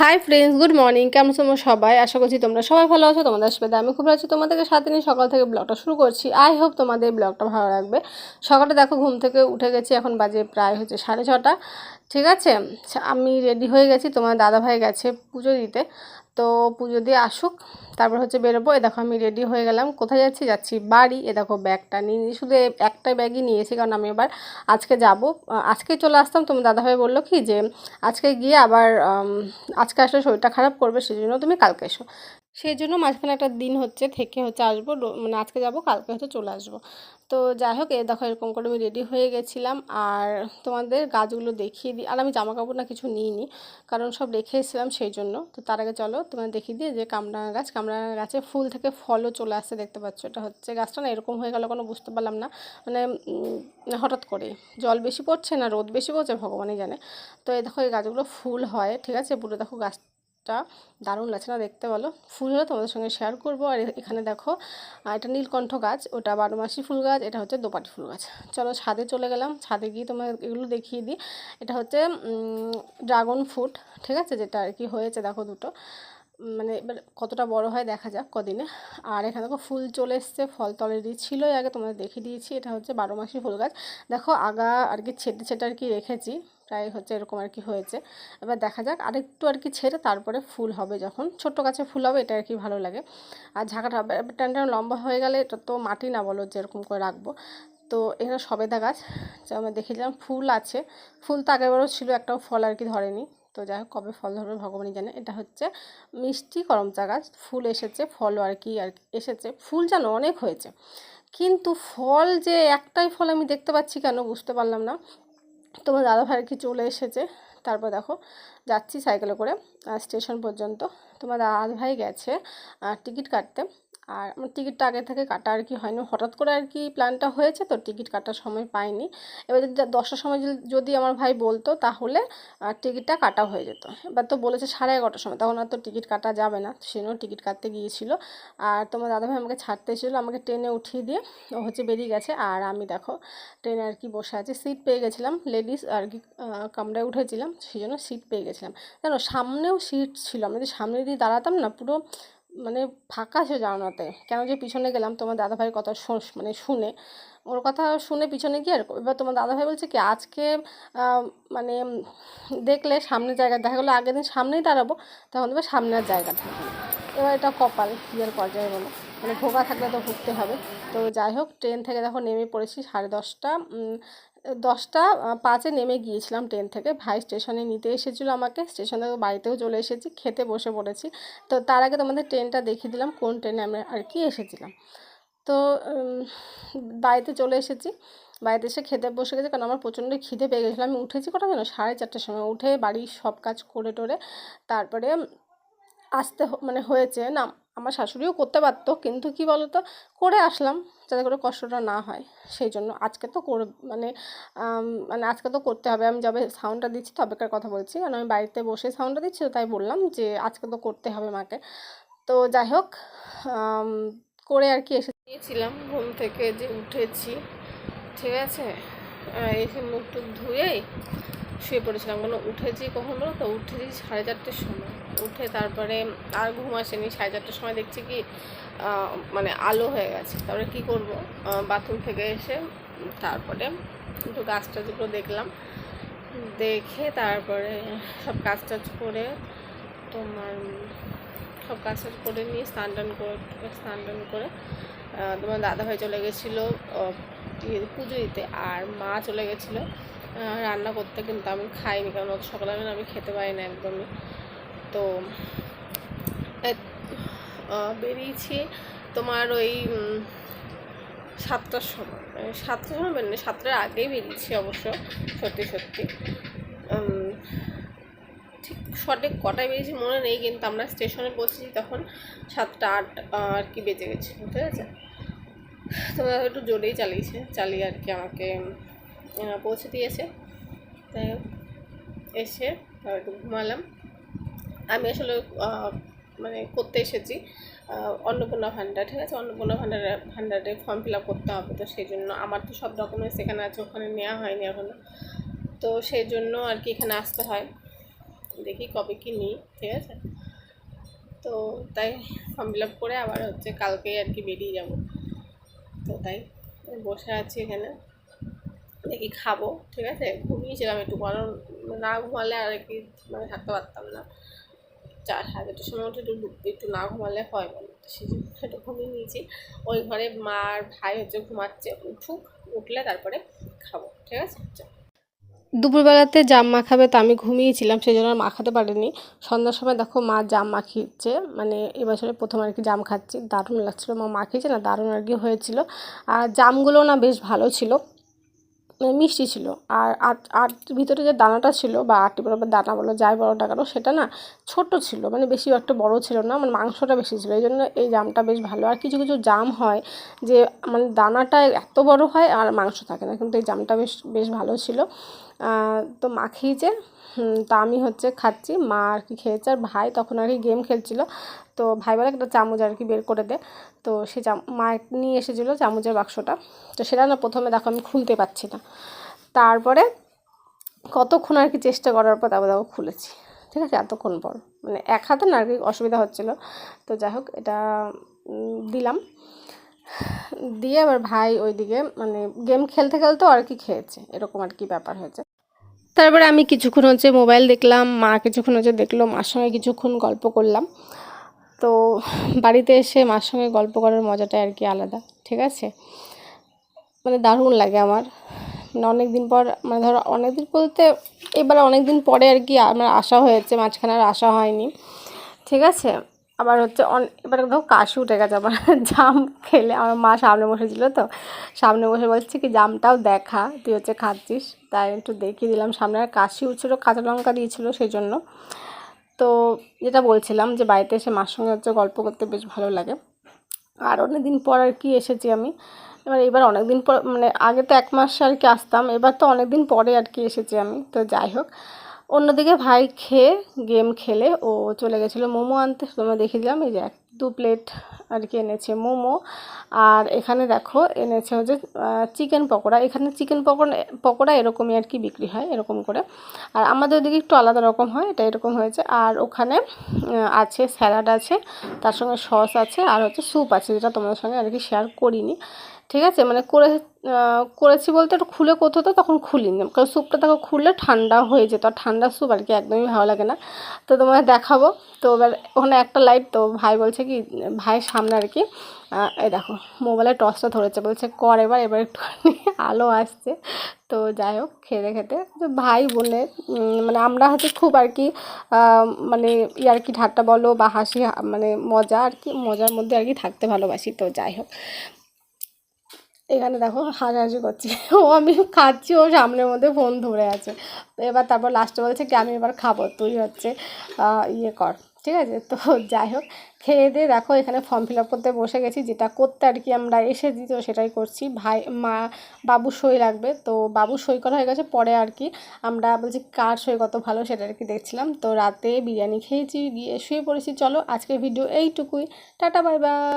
Hi friends, good morning. কেমন তোমরা সবাই? আশা করছি তোমরা সবাই ভালো আছো। তোমাদের আশীর্বাদে আমি খুব ভালো আছি। তোমাদেরকে সাথে নিয়ে সকাল থেকে ব্লগটা শুরু করছি। আই হোপ তোমাদের ব্লগটা ভালো লাগবে। সকালটা দেখো, ঘুম থেকে উঠে গেছি, এখন বাজে প্রায় হচ্ছে 6:30। ঠিক আছে, আমি রেডি হয়ে গেছি। তোমার দাদাভাই গেছে পুজো দিতে, তো পুজো দিয়ে আসুক, তারপর হচ্ছে বেরোবো। এ দেখো আমি রেডি হয়ে গেলাম। কোথায় যাচ্ছি? যাচ্ছি বাড়ি। এ দেখো ব্যাগটা নিয়ে শুধু একটাই ব্যাগই নিয়েছি, কারণ আমি এবার আজকে যাব। আজকে চলে আসতাম, তোমার দাদাভাই বললো কি যে আজকে গিয়ে আবার আজকে আসলে শরীরটা খারাপ করবে, সেই জন্য তুমি কালকে এসো। সেই জন্য মাঝখানে একটা দিন হচ্ছে থেকে হচ্ছে আসবো, মানে আজকে যাব, কালকে হচ্ছে চলে আসবো। তো যাই হোক, এই দেখো এরকম করে আমি রেডি হয়ে গেছিলাম। আর তোমাদের গাছগুলো দেখিয়ে দিই। আর আমি জামা কাপড় না কিছু নিইনি, কারণ সব রেখে এসেছিলাম, সেই জন্য। তো তার আগে চলো তোমাদের দেখিয়ে দিই যে কামরাঙা গাছে ফুল থেকে ফলও চলে আসছে, দেখতে পাচ্ছ। এটা হচ্ছে গাছটা না এরকম হয়ে গেল কোনো বুঝতে পারলাম না, মানে হঠাৎ করে জল বেশি পড়ছে না রোদ বেশি পড়ছে ভগবানই জানে। তো এই দেখো এই গাছগুলো ফুল হয়, ঠিক আছে। পুরো দেখো গাছটা দারুণ লাগছে না দেখতে, বলো? ফুল হলে তোমাদের সঙ্গে শেয়ার করবো। আর এখানে দেখো এটা নীলকণ্ঠ গাছ, ওটা 12 মাসি ফুল গাছ, এটা হচ্ছে দোপাটি ফুল গাছ। চলো ছাদে চলে গেলাম, ছাদে গিয়ে তোমার এগুলো দেখিয়ে দিই। এটা হচ্ছে ড্রাগন ফ্রুট, ঠিক আছে, যেটা আর কি হয়েছে দেখো দুটো, মানে এবার কতটা বড় হয় দেখা যাক কদিনে। আর এখানে দেখো ফুল চলে এসছে, ফল তলেরই ছিলই আগে, তোমাদের দেখিয়ে দিয়েছি। এটা হচ্ছে 12 মাসি ফুল গাছ। দেখো আগা আর কি ছেটে ছেটে আর কি রেখেছি, প্রায় হচ্ছে এরকম আর কি হয়েছে। এবার দেখা যাক আরেকটু আর কি ছেড়ে তারপরে ফুল হবে, যখন ছোট্ট গাছে ফুল হবে এটা আর কি ভালো লাগে। আর ঝাঁকাটা হবে টান টান লম্বা হয়ে গেলে, এটা তো মাটি না, বলো, যেরকম করে রাখবো। তো এখানে সবেদা গাছ, যা আমরা দেখেছিলাম ফুল আছে। ফুল তো আগেরবারও ছিল, একটাও ফল আর কি ধরেনি। তো যাই হোক কবে ফল ধরবে ভগবানই জানে। এটা হচ্ছে মিষ্টি করমচা গাছ, ফুল এসেছে, ফলও আর কি এসেছে। ফুল যেন অনেক হয়েছে, কিন্তু ফল যে একটাই ফল আমি দেখতে পাচ্ছি কেন বুঝতে পারলাম না। তোমার দাদাভাই কি চলে এসেছে। তারপর দেখো যাচ্ছি সাইকেলে করে স্টেশন পর্যন্ত। তোমার দাদাভাই গেছে টিকিট কাটতে। আর আমার টিকিটটা আগে থেকে কাটা আর কি হয়নি, হঠাৎ করে আর কি প্ল্যানটা হয়েছে, তো টিকিট কাটার সময় পাইনি। এবার যদি 10টার সময় যদি আমার ভাই বলতো তাহলে টিকিটটা কাটা হয়ে যেত। এবার তো বলেছে 11:30টার সময়, তখন আর তো টিকিট কাটা যাবে না, সেই জন্য টিকিট কাটতে গিয়েছিল। আর তোমার দাদাভাই আমাকে ছাড়তে এসেছিলো, আমাকে ট্রেনে উঠিয়ে দিয়ে ও হচ্ছে বেরিয়ে গেছে। আর আমি দেখো ট্রেনে আর কি বসে আছি, সিট পেয়ে গেছিলাম, লেডিস আর কি কামরায় উঠেছিলাম, সেই জন্য সিট পেয়ে গেছিলাম। জানো সামনেও সিট ছিল, আমি যদি সামনে দিয়ে দাঁড়াতাম না, পুরো মানে ফাঁকা ছিল জানাতে। কেন যে পিছনে গেলাম, তোমার দাদাভাইয়ের কথা মানে শুনে, ওর কথা শুনে পিছনে গিয়ে। আর এবার তোমার দাদাভাই বলছে কি আজকে মানে দেখলে সামনে জায়গা দেখা গেলো, আগের দিন সামনেই দাঁড়াবো, তখন এবার সামনে আর জায়গা থাকবে না। এবার এটা কপাল, কী আর পর্যায়ে বলো, মানে ভোগা থাকলে তো ভুগতে হবে। তো যাই হোক ট্রেন থেকে দেখো নেমে পড়েছি 10:30, 10:05 নেমে গিয়েছিলাম ট্রেন থেকে। ভাই স্টেশনে নিতে এসেছিলো আমাকে, স্টেশন থেকে বাড়িতেও চলে এসেছি, খেতে বসে পড়েছি। তো তার আগে তোমাদের ট্রেনটা দেখিয়ে দিলাম, কোন ট্রেনে আমরা আর কি এসেছিলাম। তো বাড়িতে চলে এসেছি, বাড়িতে এসে খেতে বসে গেছে, কারণ আমার প্রচণ্ড খিদে পেয়ে গেছিলো। আমি উঠেছি কটা যেন 4:30টার সময়, উঠে বাড়ির সব কাজ করে টোরে তারপরে আসতে মানে হয়েছে না। আমার শাশুড়িও করতে পারতো, কিন্তু কি বলতো, করে আসলাম যাতে করে কষ্টটা না হয়। সেই জন্য আজকে তো মানে মানে আজকে তো করতে হবে। আমি যবে সাউন্ডটা দিচ্ছি তবেকার কথা বলছি, কারণ আমি বাড়িতে বসে সাউন্ডটা দিচ্ছি, তো তাই বললাম যে আজকে তো করতে হবে মাকে। তো যাই হোক করে আর কি এসেছিলাম ঘুম থেকে, যে উঠেছি, ঠিক আছে, এসে মুখ টুক ধুয়েই শুয়ে পড়েছিলাম। কোনো উঠেছি কখন বলো তো, উঠেছি 4:30টার সময়। উঠে তারপরে আর ঘুম আসেনি, 4:30টার সময় দেখছি কি মানে আলো হয়ে গেছে। তারপরে কি করব, বাথরুম থেকে এসে তারপরে একটু গাছ টাছগুলো দেখলাম, দেখে তারপরে সব কাজ টাজ করে তোমার সব কাজ টাজ করে নিয়ে স্নান টান করে তোমার দাদাভাই চলে গেছিলো পুজো দিতে, আর মা চলে গেছিলো রান্না করতে। কিন্তু আমি খাইনি, কারণ অত সকালে আমি খেতে পারি না একদমই। তো বেরিয়েছি তোমার ওই 7টার সময়, 7টার সময় বেরোনি, 7টার আগেই বেরিয়েছি অবশ্য। সত্যি ঠিক সঠিক কটায় বেরিয়েছি মনে নেই, কিন্তু আমরা স্টেশনে পৌঁছেছি তখন 7:08 আর কি বেজে গেছিলো, ঠিক আছে। তো একটু জোরেই চালিয়ে আর কি আমাকে পৌঁছে দিয়েছে। তাই এসে একটু ঘুমালাম। আমি আসলে মানে করতে এসেছি অন্নপূর্ণা ভাণ্ডার, ঠিক আছে। অন্নপূর্ণা ভাণ্ডারে ফর্ম ফিল আপ করতে হবে, তো সেই জন্য আমার তো সব ডকুমেন্টস এখানে আছে, ওখানে নেওয়া হয়নি এখনও। তো সেই জন্য আর কি এখানে আসতে হয়। দেখি কবে কি নিই, ঠিক আছে। তো তাই ফর্ম ফিল আপ করে আবার হচ্ছে কালকে আর কি বেরিয়ে যাব। তো তাই বসে আছি এখানে, দেখি খাবো, ঠিক আছে। ঘুমিয়েছিলাম একটু, কারণ না ঘুমালে আর কি মানে থাকতে পারতাম না। 4-4:30টার সময় উঠে একটু না ঘুমালে হয় বলো, সেই জন্য একটু ঘুমিয়ে নিয়েছি। ওই ঘরে মা আর ভাই হচ্ছে ঘুমাচ্ছে, উঠলে তারপরে খাবো, ঠিক আছে। দুপুরবেলাতে জাম মাখাবে, তো আমি ঘুমিয়েছিলাম, সেই জন্য আর মাখাতে পারিনি। সন্ধ্যার সময় দেখো মা জাম মাখিয়েছে, মানে এবছরে প্রথম আর কি জাম খাচ্ছি, দারুণ লাগছিলো। মা মাখিয়েছে না, দারুণ আর কি হয়েছিল। আর জামগুলো না বেশ ভালো ছিল, মানে মিষ্টি ছিল। আর আট ভিতরে যে দানাটা ছিল, বা আটটি বরাবর দানা বলো যাই বড় না কেন, সেটা না ছোট ছিল, মানে বেশি একটা বড় ছিল না, মানে মাংসটা বেশি ছিল। এই জন্য এই জামটা বেশ ভালো। আর কিছু কিছু জাম হয় যে মানে দানাটা এত বড় হয় আর মাংস থাকে না, কিন্তু এই জামটা বেশ বেশ ভালো ছিল। তো মাখিয়েছে, তা আমি হচ্ছে খাচ্ছি, মা আর কি খেয়েছে। আর ভাই তখন আর কি গেম খেলছিল, তো ভাই বলে একটা চামচ আর কি বের করে দে। তো সে মা নিয়ে এসেছিলো চামচের বাক্সটা, তো সেটা না প্রথমে দেখো আমি খুলতে পারছি না, তারপরে কতক্ষণ আর কি চেষ্টা করার পর তারপর দেখো খুলেছি, ঠিক আছে। এতক্ষণ পর মানে এক হাতে না আর কি অসুবিধা হচ্ছিলো। তো যাই হোক এটা দিলাম, দিয়ে আবার ভাই ওইদিকে মানে গেম খেলতে খেলতেও আর কি খেয়েছে, এরকম আর কি ব্যাপার হয়েছে। তারপরে আমি কিছুক্ষণ হচ্ছে মোবাইল দেখলাম, মা কিছুক্ষণ হচ্ছে দেখলো, মার সঙ্গে কিছুক্ষণ গল্প করলাম। তো বাড়িতে এসে মার সঙ্গে গল্প করার মজাটাই আর কি আলাদা, ঠিক আছে। মানে দারুণ লাগে আমার, মানে অনেক দিন পর, মানে ধরো অনেক দিন বলতে এবার অনেক দিন পরে আর কি আমার আসা হয়েছে, মাঝখানে আর আসা হয়নি, ঠিক আছে। আবার হচ্ছে এবার ধরো কাশি উঠে গেছে আমার জাম খেলে। আমার মা সামনে বসেছিল, তো সামনে বসে বলছে কি জামটাও দেখা, তুই হচ্ছে খাচ্ছিস, তাই একটু দেখিয়ে দিলাম সামনে। আর কাশি উঠছিলো, কাঁচা লঙ্কা দিয়েছিলো সেই জন্য। তো যেটা বলছিলাম যে বাড়িতে এসে মার সঙ্গে হচ্ছে গল্প করতে বেশ ভালো লাগে। আর অনেক দিন পর আর কি এসেছি আমি, এবার অনেক দিন পর, মানে আগে তো 1 মাস আর কি আসতাম, এবার তো অনেক দিন পরে আর কি এসেছি আমি। তো যাই হোক, অন্যদিকে ভাই খেয়ে গেম খেলে ও চলে গেছিলো মোমো আনতে, তোমরা দেখিয়ে দিলাম। এই যে 2 প্লেট আর কি এনেছে মোমো। আর এখানে দেখো এনেছে হচ্ছে চিকেন পকোড়া। এখানে চিকেন পকোড়া এরকমই আর কি বিক্রি হয় এরকম করে, আর আমাদের ওদিকে একটু আলাদা রকম হয়, এটা এরকম হয়েছে। আর ওখানে আছে স্যালাড আছে, তার সঙ্গে সস আছে, আর হচ্ছে স্যুপ আছে, যেটা তোমাদের সঙ্গে আর কি শেয়ার করিনি, ঠিক আছে। মানে করেছি বলতে একটু খুলে করতে হতো, তখন খুলিনি, কারণ স্যুপটা তখন খুললে ঠান্ডা হয়ে যেত, আর ঠান্ডা স্যুপ আর কি একদমই ভালো লাগে না। তো তোমাদের দেখাবো। তো এবার ওখানে একটা লাইট, তো ভাই বলছে কি, ভাইয়ের সামনে আর কি এই দেখো মোবাইলের টর্চটা ধরেছে, বলছে কর এবার একটুখানি আলো আসছে। তো যাই হোক, খেতে খেতে তো ভাই বোনের মানে আমরা হচ্ছে খুব আর কি মানে আর কি ঠাট্টা বলো বা হাসি, মানে মজা আর কি, মজার মধ্যে আর কি থাকতে ভালোবাসি। তো যাই হোক, এখানে দেখো হাসাহাসি করছি ও, আমি খাচ্ছি, ও সামনের মধ্যে ফোন ধরে আছে। তো এবার তারপর লাস্টে বলছে কি আমি এবার খাবো, তুই হচ্ছে ইয়ে কর, ঠিক আছে। তো যাই হোক, খেয়ে দিয়ে দেখো এখানে ফর্ম ফিল আপ করতে বসে গেছি, যেটা করতে আর কি আমরা এসেছি, তো সেটাই করছি। ভাই মা বাবু সই লাগবে, তো বাবু সই করা হয়ে গেছে, পরে আর কি আমরা বলছি কার সই কত ভালো সেটা আর কি দেখছিলাম। তো রাতে বিরিয়ানি খেয়েছি, গিয়ে শুয়ে পড়েছি। চলো আজকের ভিডিও এইটুকুই, টাটা বাই বাই।